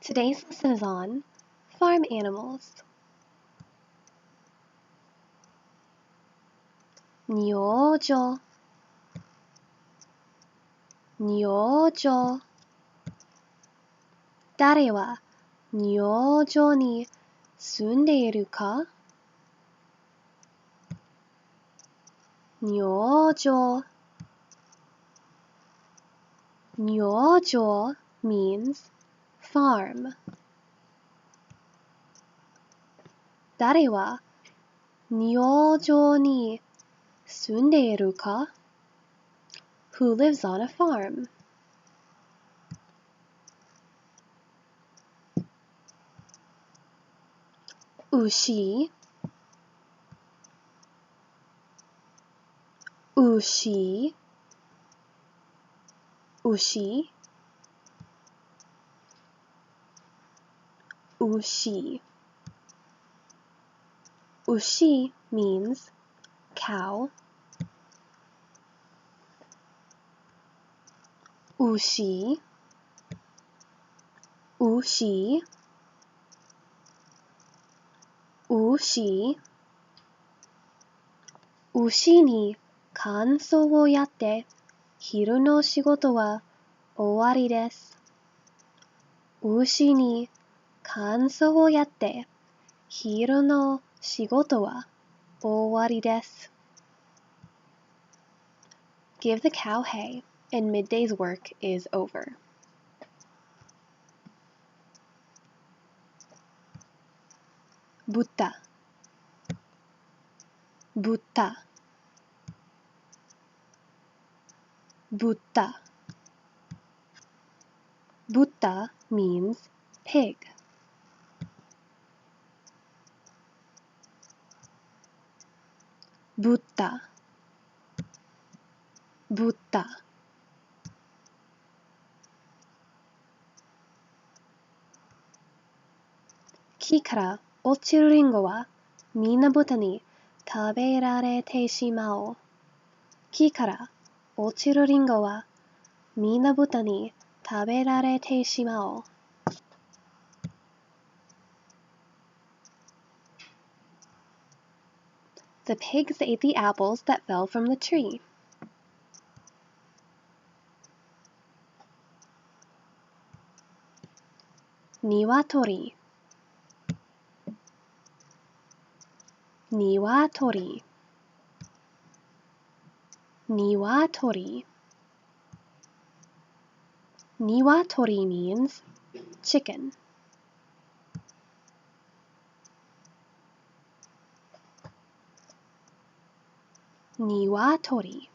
Today's lesson is on farm animals. 養生養生誰は養生に住んでいるか養生養生 means farm 誰は養生に住んでいるか Who lives on a farm? 牛牛牛牛牛 means cow 牛牛牛牛に乾燥をやって昼の仕事は終わりです。牛に乾燥をやって昼の仕事は終わりです。Give the cow hay and midday's work is over. 豚豚豚豚 means pig 豚豚木から落ちるリンゴはみんな豚に食べられてしまう。木から落ちるリンゴはみんな豚に食べられてしまう。The pigs ate the apples that fell from the tree. 鶏鶏鶏鶏 means chicken 鶏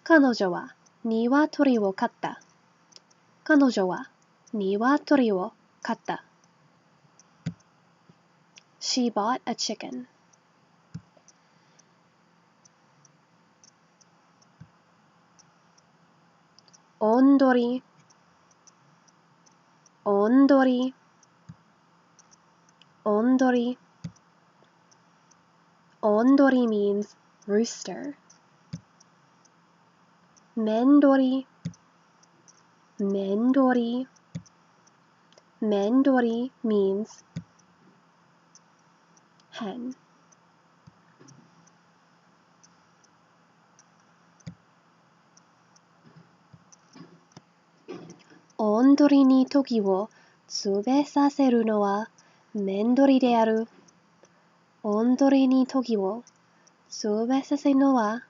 彼女は鶏を飼った。彼女は鶏を飼った。She bought a chicken. おんどりおんどりおんどりおんどり means rooster めんどりめんどりめんどり means hen おんどりに時を潰べさせるのはめんどりである。おんどりに時を潰べさせるのは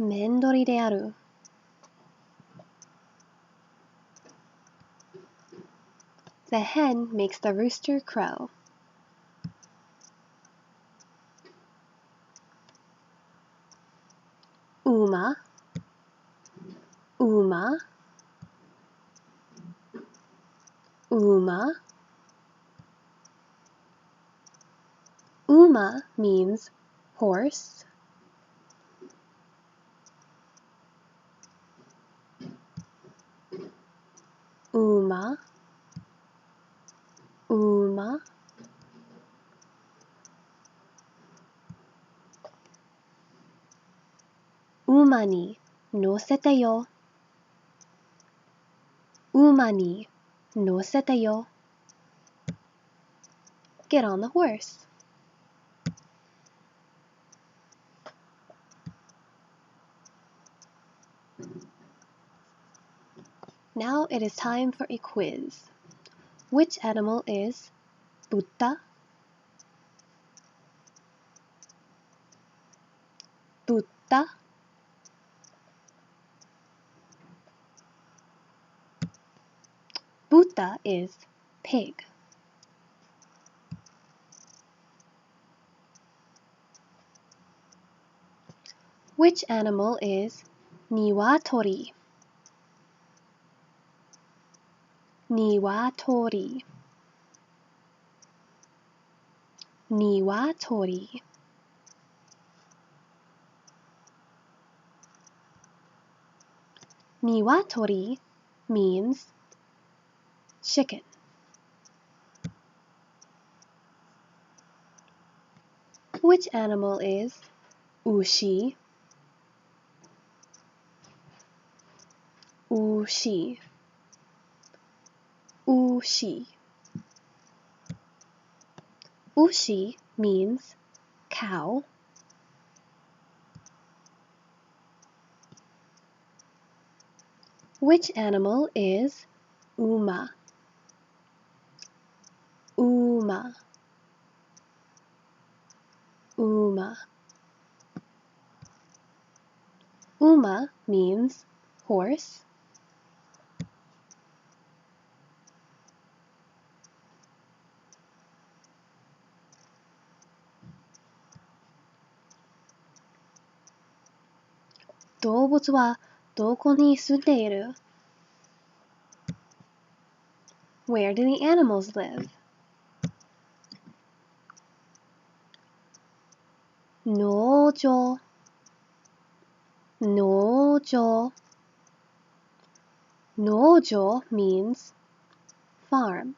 めんどりである。The hen makes the rooster crow. 馬馬馬馬 means horse 馬馬馬に乗せてよ。馬に乗せてよ。Get on the horse. Now it is time for a quiz. Which animal is 豚? 豚 Buta is pig. Which animal is 鶏? 鶏 鶏 鶏 means chicken. Which animal is 牛? 牛 牛 牛 means cow. Which animal is 馬? 馬 馬 馬 means horse. "動物はどこに住んでいる? Where do the animals live? 農場農場農場 means farm.